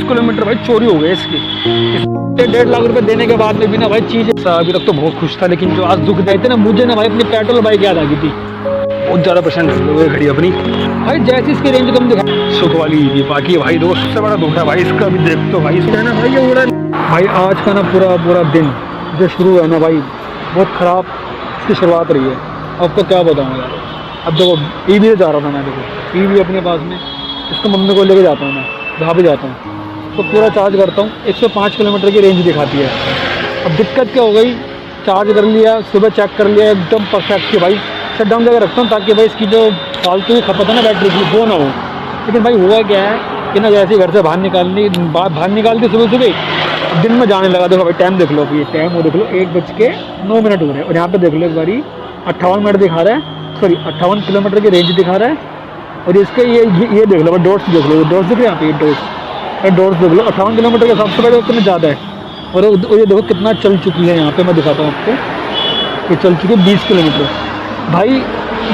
Kilometre भाई चोरी हो गए इसके। 1.5 लाख रुपए देने के बाद में भी ना भाई चीज़ अभी तक तो बहुत खुश था, लेकिन जो आज दुख देते ना मुझे ना भाई अपनी पेट्रोल बाइक याद आ गई थी। बहुत ज़्यादा पसंद है वो घड़ी अपनी भाई, जैसी इसकी रेंज कम दिखा सुख वाली थी। बाकी भाई दोस्त सबसे बड़ा दुख है भाई इसका भी देख तो भाई इसका ना भाई ये उड़ा भाई आज का ना पूरा दिन जो शुरू है ना भाई बहुत ख़राब इसकी शुरुआत रही है। आपको क्या बताऊँ यार, अब देखो ईवी से जा रहा था मैं, देखो ईवी अपने पास में, इसको मम्मी को लेके जाता हूँ मैं जहाँ भी जाता हूँ, तो पूरा चार्ज करता हूँ 105 किलोमीटर की रेंज दिखाती है। अब दिक्कत क्या हो गई, चार्ज कर लिया, सुबह चेक कर लिया, एकदम परफेक्ट कि भाई शट डाउन करके रखता हूँ ताकि भाई इसकी जो फालतू की खपत है ना बैटरी की वो ना हो। लेकिन भाई हुआ क्या है कि ना जैसे घर से बाहर निकालती सुबह दिन में जाने लगा। देखो भाई टाइम देख लो, अभी टाइम वो देख लो 1:09 हो रहे हैं और यहाँ पे देख लो एक बारी 58 मिनट दिखा रहा है, सॉरी 58 किलोमीटर की रेंज दिखा रहा है। और इसके ये देख लो, डॉट्स देख लो, डॉट्स दिख रहे हैं यहाँ पे, डॉट्स देख लो 58 किलोमीटर के सबसे बड़े उतने ज़्यादा है। और ये देखो कितना चल चुकी है, यहाँ पे मैं दिखाता हूँ आपको, ये चल चुकी है 20 किलोमीटर भाई,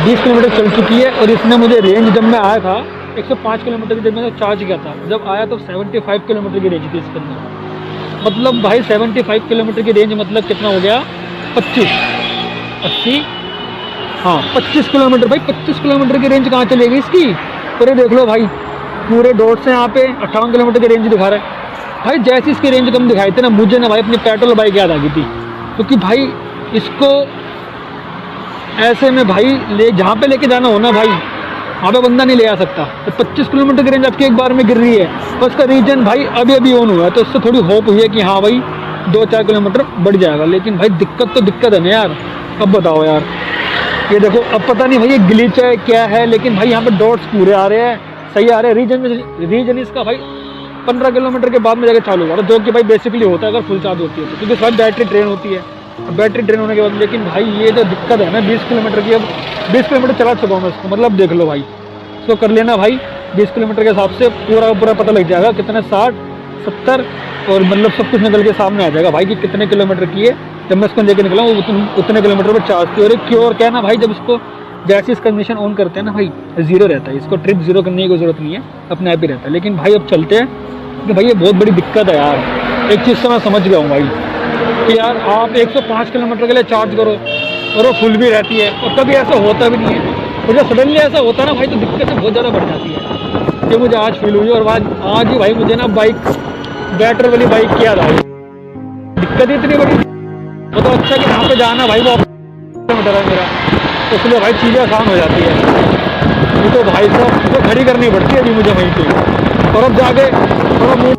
20 किलोमीटर चल चुकी है। और इसने मुझे रेंज जब मैं आया था 105 किलोमीटर की जब मैंने चार्ज किया था, जब आया तो 75 किलोमीटर की रेंज थी इसके अंदर। मतलब भाई 75 किलोमीटर की रेंज मतलब कितना हो गया 25 80 हाँ 25 किलोमीटर भाई, 25 किलोमीटर की रेंज कहाँ चलेगी इसकी। और ये देख लो भाई पूरे डॉट से यहाँ पे 58 किलोमीटर की रेंज दिखा रहा है भाई। जैसी इसकी रेंज कम दिखाई थी ना मुझे ना भाई अपनी पेट्रोल बाइक याद आ गई थी, क्योंकि भाई इसको ऐसे में भाई जहाँ पे लेके जाना हो ना भाई वहाँ पे बंदा नहीं ले आ सकता। तो 25 किलोमीटर की रेंज आपकी एक बार में गिर रही है, तो उसका रीजन भाई अभी ऑन हुआ है, तो उससे थोड़ी होप हुई है कि हाँ भाई 2-4 किलोमीटर बढ़ जाएगा। लेकिन भाई दिक्कत तो दिक्कत है ना यार। अब बताओ यार, ये देखो अब पता नहीं भाई ये ग्लिच है क्या है, लेकिन भाई यहाँ पे डॉट्स पूरे आ रहे हैं, सही आ रहे हैं। रीजन इसका भाई 15 किलोमीटर के बाद में जाकर चालू हुआ, जो कि भाई बेसिकली होता है अगर फुल चार्ज होती है तो, क्योंकि साथ बैटरी ड्रेन होती है, बैटरी ड्रेन होने के बाद। लेकिन भाई ये जो दिक्कत है ना 20 किलोमीटर की, अब 20 किलोमीटर चला चुका हूँ मैं इसको, मतलब देख लो भाई इसको कर लेना भाई 20 किलोमीटर के हिसाब से पूरा पता लग जाएगा कितने 60 70 और मतलब सब कुछ निकल के सामने आ जाएगा भाई कि कितने किलोमीटर की है। जब मैं इसको लेकर निकला उतने किलोमीटर पर चार्ज थी। और एक क्योर क्या है ना भाई, जब इसको जैसे इसका मिशन ऑन करते हैं ना भाई जीरो रहता है, इसको ट्रिप जीरो करने की कोई जरूरत नहीं है, अपने आप ही रहता है। लेकिन भाई अब चलते हैं कि भाई ये बहुत बड़ी दिक्कत है यार। एक चीज़ से मैं समझ गया हूँ भाई कि यार आप 105 किलोमीटर के लिए चार्ज करो और वो फुल भी रहती है, और कभी ऐसा होता भी नहीं है। और जब सडनली ऐसा होता है ना भाई तो दिक्कतें बहुत ज़्यादा बढ़ जाती है, ये मुझे आज फील हुई। और आज ही भाई मुझे ना बैटरी वाली बाइक की याद आई। दिक्कत ही इतनी बड़ी, वो तो अच्छा कि यहाँ पे जाना भाई वो किलोमीटर है मेरा, तो इसलिए भाई चीज़ें आसान हो जाती है। ये तो भाई साहब तो खड़ी करनी पड़ती है अभी मुझे वहीं पे, और अब जाके थोड़ा मूड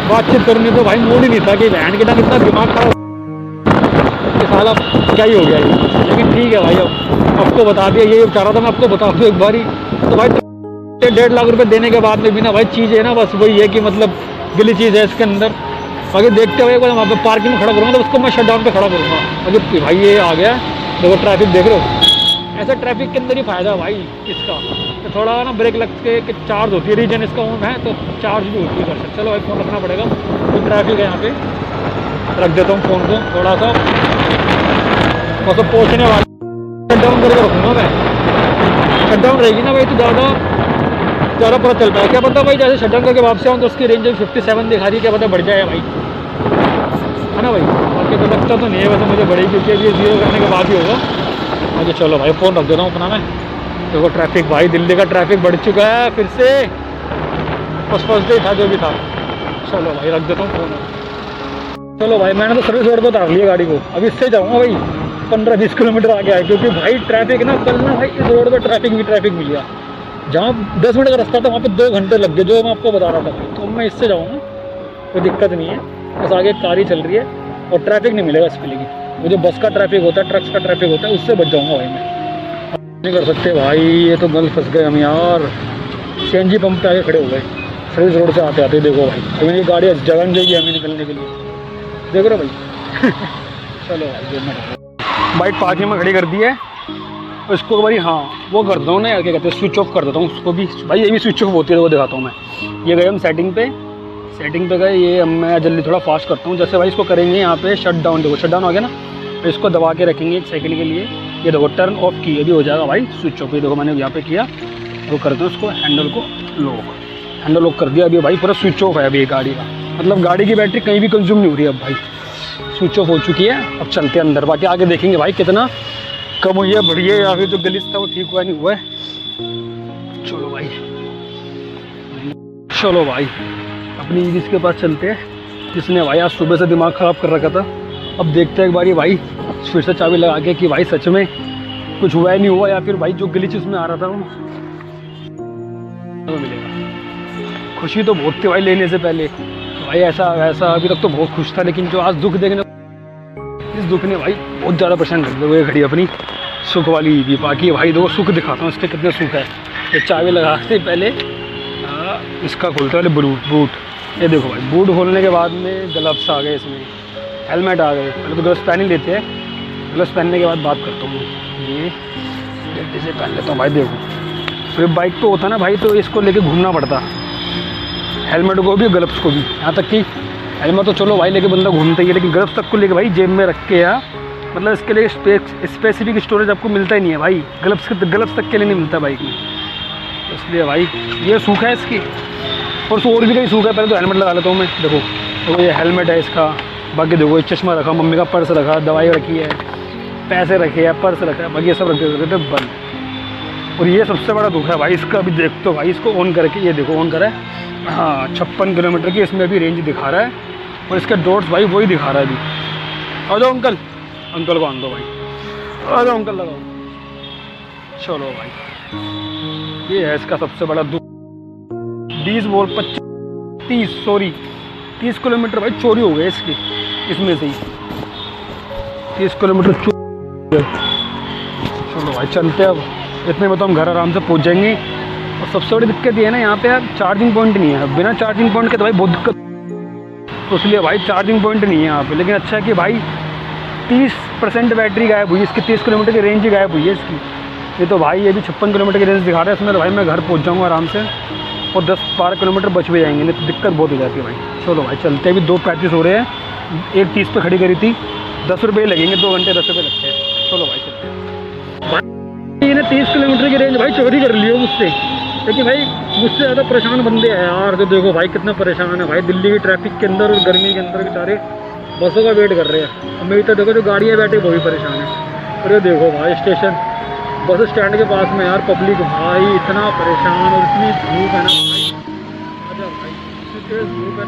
बातचीत करनी तो भाई मूड ही नहीं था कि बहन के टाइम इतना दिमाग खराब कि साला क्या ही हो गया ये। लेकिन ठीक है भाई, अब आपको बता दिया, यही चाह रहा था मैं आपको बता दूँ एक बारी। तो भाई 1.5 लाख रुपए देने के बाद में भी ना भाई चीज़ है ना बस वही है कि मतलब गिली चीज़ है इसके अंदर। बाकी देखते हुए एक बार वहाँ पे पार्किंग में खड़ा करूँगा तो उसको मैं शट डाउन पे खड़ा करूँगा। अगर भाई ये आ गया देखो ट्रैफिक देख रहे हो, ऐसा ट्रैफिक के अंदर ही फ़ायदा है भाई इसका, तो थोड़ा ना ब्रेक लग के चार्ज होती है, रीजन इसका ऑन है तो चार्ज भी होती है घर से। चलो भाई फ़ोन रखना पड़ेगा, तो ट्रैफिक है यहाँ पे, रख देता हूँ फ़ोन को थोड़ा सा, और सब पहुँचने वाला शट डाउन करके रखूँगा मैं। शट डाउन रहेगी ना भाई तो ज़्यादा पता चलता है, क्या पता भाई जैसे शट डाउन करके वापस आऊँ तो उसकी रेंज 57 दिखा रही है, क्या पता बढ़ जाए भाई, है ना भाई। बाकी तो लगता तो नहीं है वैसे मुझे बढ़ेगी, क्योंकि अभी जीरो करने के बाद ही होगा। आगे चलो भाई फ़ोन रख देता हूँ अपना मैं। देखो ट्रैफिक भाई दिल्ली का ट्रैफिक बढ़ चुका है फिर से, फर्स्ट डे था जो भी था। चलो भाई रख देता हूँ फ़ोन। चलो भाई मैंने तो सर्विस रोड पर उतार लिया गाड़ी को, अब इससे जाऊँगा भाई 15-20 किलोमीटर आगे आए, क्योंकि भाई ट्रैफिक ना कल ना भाई इस रोड पर ट्रैफिक मिल गया, जहाँ 10 मिनट का रास्ता था वहाँ पे 2 घंटे लग गए, जो मैं आपको बता रहा था। तो मैं इससे जाऊँगा, कोई दिक्कत नहीं है, बस आगे कार ही चल रही है और ट्रैफिक नहीं मिलेगा इसके लिए। वो जो बस का ट्रैफिक होता है, ट्रक्स का ट्रैफिक होता है, उससे बच जाऊँगा भाई मैं। नहीं कर सकते भाई, ये तो गल फंस गए हम यार। CNG पंप पे आगे खड़े हो गए सर्विस रोड से आते आते। देखो भाई तो मेरी गाड़ी जगह नहीं देगी हमें निकलने के लिए, देख रहे हो भाई। चलो भाई बाइक पार्किंग में खड़ी कर दी है, उसको भाई हाँ वो कर दो ना यार, क्या कहते हैं स्विच ऑफ कर देता हूँ उसको भी भाई। ये भी स्विच ऑफ होती है, वो दिखाता हूँ मैं। ये गए हम सेटिंग पे गए, ये मैं जल्दी थोड़ा फास्ट करता हूँ। जैसे भाई इसको करेंगे यहाँ पे शट डाउन, देखो शट डाउन हो गया ना, तो इसको दबा के रखेंगे 1 सेकंड के लिए। ये देखो टर्न ऑफ की, ये भी हो जाएगा भाई स्विच ऑफ। ये देखो मैंने यहाँ पे किया, वो करते हैं उसको हैंडल को लॉक, हैंडल लॉक कर दिया। अभी भाई पूरा स्विच ऑफ है अभी ये गाड़ी का, मतलब गाड़ी की बैटरी कहीं भी कंज्यूम नहीं हो रही है अब भाई, स्विच ऑफ हो चुकी है। अब चलते हैं अंदर, बाकी आगे देखेंगे भाई कितना कम हुई है बढ़ी है या फिर जो गलीच था वो ठीक हुआ नहीं हुआ है। चलो भाई चलो भाई अपनी ईवीज के पास चलते हैं, जिसने भाई आज सुबह से दिमाग ख़राब कर रखा था। अब देखते हैं एक बारी भाई फिर से चाबी लगा के कि भाई सच में कुछ हुआ है नहीं हुआ, या फिर भाई जो ग्लिच उसमें आ रहा था वो मिलेगा। खुशी तो बहुत थी भाई लेने से पहले, भाई ऐसा वैसा अभी तक तो बहुत खुश था, लेकिन जो आज दुख देखने, इस दुख ने भाई बहुत ज़्यादा परेशान कर दिया। वो घड़ी अपनी सुख वाली भी, बाकी भाई दो सुख दिखाता हूँ इसके कितने सुख है। ये चाबी लगाते पहले इसका खोलते वाले बूट, ये देखो भाई बूट खोलने के बाद में ग्लव्स आ गए, इसमें हेलमेट आ गए। पहले तो ग्लव्स पहन ही लेते हैं, ग्लव्स पहनने के बाद बात करता हूँ। ये जल्दी से पहन लेता हूँ भाई। देखो फिर बाइक तो होता ना भाई, तो इसको लेके घूमना पड़ता, हेलमेट को भी ग्लव्स को भी। यहाँ तक कि हेलमेट तो चलो भाई लेके बंदा घूमता ही है, लेकिन ग्लव्स तक को लेके भाई जेब में रख के, या मतलब इसके लिए स्पेसिफिक स्टोरेज आपको मिलता ही नहीं है भाई, ग्लव्स तक के लिए नहीं मिलता बाइक में। इसलिए भाई ये सूख है इसकी, और और भी कहीं सूखा है। पहले तो हेलमेट लगा लेता हूँ मैं। देखो तो ये हेलमेट है इसका, बाकी देखो ये चश्मा रखा, मम्मी का पर्स रखा, दवाई रखी है, पैसे रखे हैं, पर्स रखा है, बाकी ये सब रखे थे बंद। और ये सबसे बड़ा दुख है भाई इसका। अभी देख तो भाई इसको ऑन करके, ये देखो ऑन करा है, हाँ 56 किलोमीटर की इसमें अभी रेंज दिखा रहा है, और इसके डॉट्स भाई वही दिखा रहा है अभी। आ जाओ अंकल, अंकल को आन दो भाई, आ जाओ अंकल लगाओ। चलो भाई ये है इसका सबसे बड़ा दुख। 30 किलोमीटर भाई चोरी हो गए इसकी, इसमें से ही 30 किलोमीटर चोरी। चलो भाई चलते हैं अब, इतने में तो हम घर आराम से पहुंच जाएंगे। और सबसे बड़ी दिक्कत ये है ना, यहाँ पे यार चार्जिंग पॉइंट नहीं है, बिना चार्जिंग पॉइंट के तो भाई बहुत दिक्कत, तो इसलिए भाई चार्जिंग पॉइंट नहीं है यहाँ पे। लेकिन अच्छा है कि भाई 30% बैटरी गायब हुई इसकी, 30 किलोमीटर की रेंज ही गायब हुई है इसकी। ये तो भाई ये भी 56 किलोमीटर की रेंज दिखा रहा है इसमें, तो भाई मैं घर पहुँच जाऊँगा आराम से, और 10-12 किलोमीटर बच भी जाएंगे, नहीं तो दिक्कत बहुत हो जाती है भाई। चलो भाई चलते हैं, अभी 2:35 हो रहे हैं, 1:30 पे खड़ी करी थी, 10 रुपये लगेंगे, 2 घंटे 10 रुपये लगते हैं। चलो भाई चलते हैं भाई। इन्हें 30 किलोमीटर की रेंज भाई चोरी कर ली हो मुझसे, लेकिन भाई मुझसे ज़्यादा परेशान बंदे हैं यार। तो देखो भाई कितना परेशान है भाई, दिल्ली की ट्रैफिक के अंदर और गर्मी के अंदर बेचारे बसों का वेट कर रहे हैं। और मेरी तो देखो जो गाड़ियाँ बैठे वो भी परेशान है। और ये देखो भाई स्टेशन, बस स्टैंड के पास में यार पब्लिक भाई इतना परेशान, और इतनी धूप है ना भाई, आजा भाई इतनी तेज धूप है।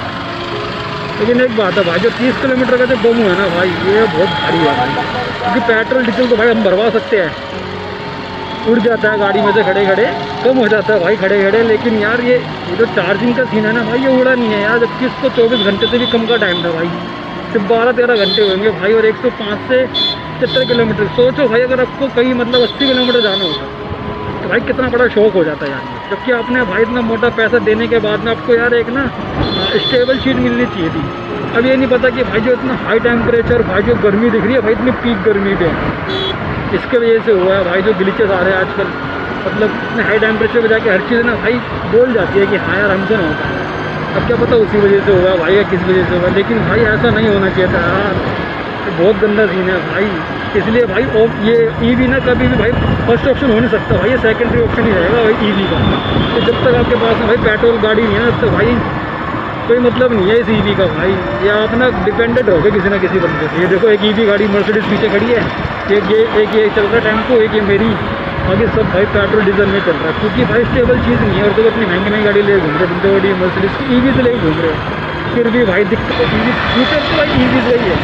लेकिन एक बात है भाई, जो 30 किलोमीटर का जो बम हुआ है ना भाई, ये बहुत भारी है भाई, क्योंकि पेट्रोल डीजल तो भाई हम भरवा सकते हैं, उड़ जाता है गाड़ी में से खड़े खड़े, कम हो जाता है भाई खड़े खड़े। लेकिन यार ये जो चार्जिंग का सीन है ना भाई, ये उड़ा नहीं है यार, जबकि इसको 24 घंटे से भी कम का टाइम था भाई, सिर्फ 12-13 घंटे होंगे भाई, और 105 से 70 किलोमीटर। सोचो भाई अगर आपको कहीं मतलब 80 किलोमीटर जाना होता तो भाई कितना बड़ा शौक हो जाता है यार, जबकि आपने भाई इतना मोटा पैसा देने के बाद में आपको यार एक ना स्टेबल चीज़ मिलनी चाहिए थी। अब ये नहीं पता कि भाई जो इतना हाई टेम्परेचर, भाई जो गर्मी दिख रही है भाई इतनी पीक गर्मी पे, इसके वजह से हुआ है भाई जो ग्लिचेस आ रहे हैं आजकल। मतलब इतने हाई टेम्परेचर पे जाके हर चीज़ ना भाई बोल जाती है कि हाँ यार हमसे ना होता है। अब क्या पता उसी वजह से हुआ भाई या किस वजह से हुआ, लेकिन भाई ऐसा नहीं होना चाहिए था यार, बहुत गंदा सीन है भाई। इसलिए भाई ये ईवी ना कभी भी भाई फर्स्ट ऑप्शन हो नहीं सकता भाई, ये सेकेंडरी ऑप्शन ही रहेगा भाई ईवी का। तो जब तक आपके पास में भाई पेट्रोल गाड़ी नहीं है ना, तब भाई कोई मतलब नहीं है इस ईवी का भाई, ये आप ना डिपेंडेंट हो गए किसी ना किसी बंदे से। ये देखो एक ईवी गाड़ी मर्सिडीज पीछे खड़ी है, एक ये चल रहा है टेम्पो, एक ये मेरी, आगे सब भाई पेट्रोल डीजल में चल रहा है, क्योंकि भाई स्टेबल चीज़ नहीं है। और तो अपनी महंगी गाड़ी ले घूम रहे, बंदे बड़ी मर्सिडीज ईवी से ले घूम रहे, फिर भी भाई दिक्कत ईवी, फ्यूचर तो भाई ईवी से ही है,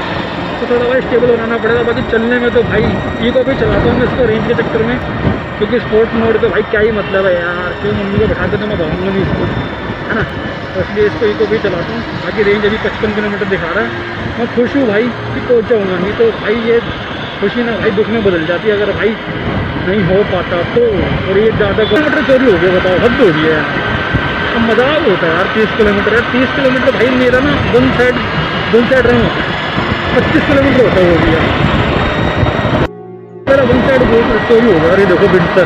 तो थोड़ा भाई स्टेबल बनाना पड़ेगा। बाकी चलने में तो भाई ईको भी चलाता हूँ मैं इसको रेंज के चक्कर में, क्योंकि स्पोर्ट्स मोड पे भाई क्या ही मतलब है यार, क्यों मम्मी को बैठा के तो मैं भागूंगा नहीं इसको, है ना, तो इसलिए इसको ईको भी चलाता हूँ। बाकी रेंज अभी 55 किलोमीटर दिखा रहा है, मैं खुश हूँ भाई कि पहुँच जाऊँगा, नहीं तो भाई ये खुशी ना भाई दुख में बदल जाती है अगर भाई नहीं हो पाता तो। और ये ज़्यादा किलोमीटर चोरी हो गया, बताओ हद हो गई है यार, अब मजाक होता है यार। 30 किलोमीटर है, 30 किलोमीटर भाई मेरा ना वन साइड रहे होता है, 25 किलोमीटर होता है वो भी यार, मेरा वन साइड चोरी होगा। अरे देखो विंटर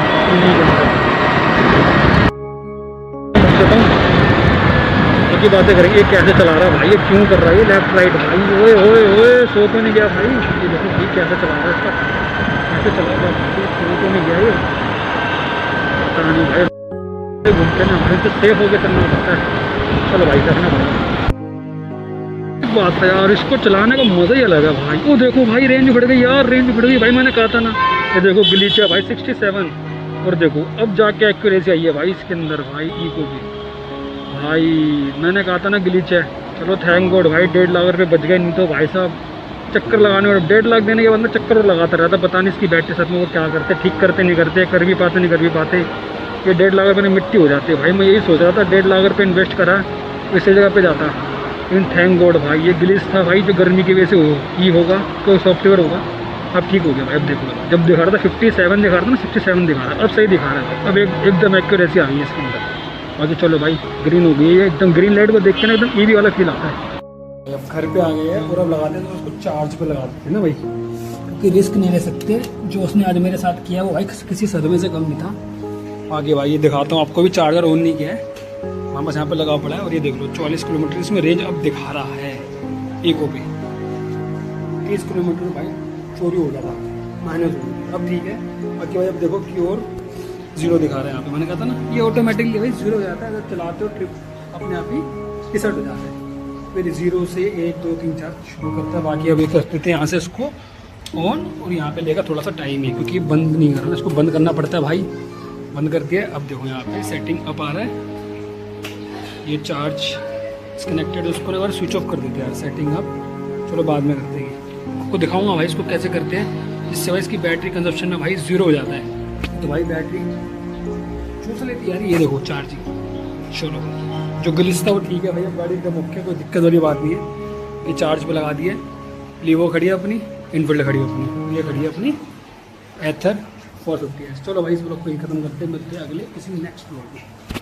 की बातें करेंगे, ये कैसे चला रहा है भाई, ये क्यों कर रहा है ये लेफ्ट राइट भाई, ओए ओए ओए सो तो नहीं गया भाई। ये देखो भाई कैसे चला रहा है, इसका कैसे चला रहा है, सो तो नहीं गया ये, पता नहीं भाई घूमते ना भाई तो सेफ होके चलना पड़ता है। चलो भाई करना पड़ेगा। बात है यार, इसको चलाने का मज़ा ही अलग है भाई। वो देखो भाई रेंज बढ़ गई यार, रेंज बढ़ गई भाई, मैंने कहा था ना। ये देखो ग्लिच है भाई 67, और देखो अब जाके एक्यूरेसी आई है भाई इसके अंदर भाई। इको की भाई मैंने कहा था ना ग्लिच है। चलो थैंक गॉड भाई 1.5 लाख रुपये बच गए, नहीं तो भाई साहब चक्कर लगाने और 1.5 लाख देने के बाद में चक्कर लगाता रहता। पता नहीं इसकी बैटरी सच में वो क्या करते, ठीक करते नहीं करते, कर भी पाते नहीं कर भी पाते। ये 1.5 लाख रुपये में मिट्टी हो जाती है भाई। मैं यही सोच रहा था 1.5 लाख रुपये इन्वेस्ट करा इसी जगह पे जाता, लेकिन थैंक गॉड भाई ये ग्लिच था भाई, जो गर्मी की वजह से ही होगा, कोई सॉफ्टवेयर होगा। अब ठीक हो गया भाई। अब देखो जब दिखा रहा था 57 दिखा रहा था ना, 67 दिखा रहा था, अब सही दिखा रहा है। अब एकदम एक्यूरेसी आ गई है इसके अंदर। बाकी चलो भाई ग्रीन हो गई है एकदम। ग्रीन लाइट को देख के ना एकदम ईवी वाला फील आता है। अब घर पे आ गए हैं और अब लगाते हैं तो उसको चार्ज पे लगा देते हैं ना भाई, क्योंकि रिस्क नहीं ले सकते। जो उसने आज मेरे साथ किया वो भाई किसी सदमे से कम नहीं था। आगे भाई ये दिखाता हूँ आपको भी, चार्जर ऑन नहीं किया है, वहाँ बस यहाँ पे लगा पड़ा है। और ये देख लो 44 किलोमीटर इसमें रेंज अब दिखा रहा है। इको पे 30 किलोमीटर भाई चोरी हो गया था, माइनस हो गया, अब ठीक है। बाकी भाई अब देखो की और 0 दिखा रहा है यहाँ पे। मैंने कहा था ना ये ऑटोमेटिकली भाई 0 हो जाता है, अगर चलाते हो ट्रिप अपने आप ही रिसेट हो जाता है। फिर 0 से 1 2 3 4 शुरू करता है। बाकी अभी कर देते हैं यहाँ से इसको ऑन, और यहाँ पे लेगा थोड़ा सा टाइम है क्योंकि बंद नहीं कर रहा, इसको बंद करना पड़ता है भाई। बंद कर दिया। अब देखो यहाँ पे सेटिंग अप आ रहा है, ये चार्ज कनेक्टेड है, उसको एक बार स्विच ऑफ कर देते हैं यार सेटिंग अप। चलो बाद में करते हैं, आपको दिखाऊंगा भाई इसको कैसे करते हैं, जिससे भाई इसकी बैटरी कंजप्शन में भाई 0 हो जाता है। तो भाई बैटरी चूस लेती है यार। ये देखो चार्जिंग, चलो जो ग्लिच था वो ठीक है भाई, अब गाड़ी एकदम ओके, कोई दिक्कत वाली बात नहीं है। ये चार्ज पे लगा दिए, लीवो खड़ी है अपनी, इनफील्ड खड़ी है अपनी, ये खड़ी है अपनी एथर 450। चलो भाई इस ब्लॉग को ही खत्म करते हैं, मिलते हैं अगले किसी नेक्स्ट ब्लॉग में।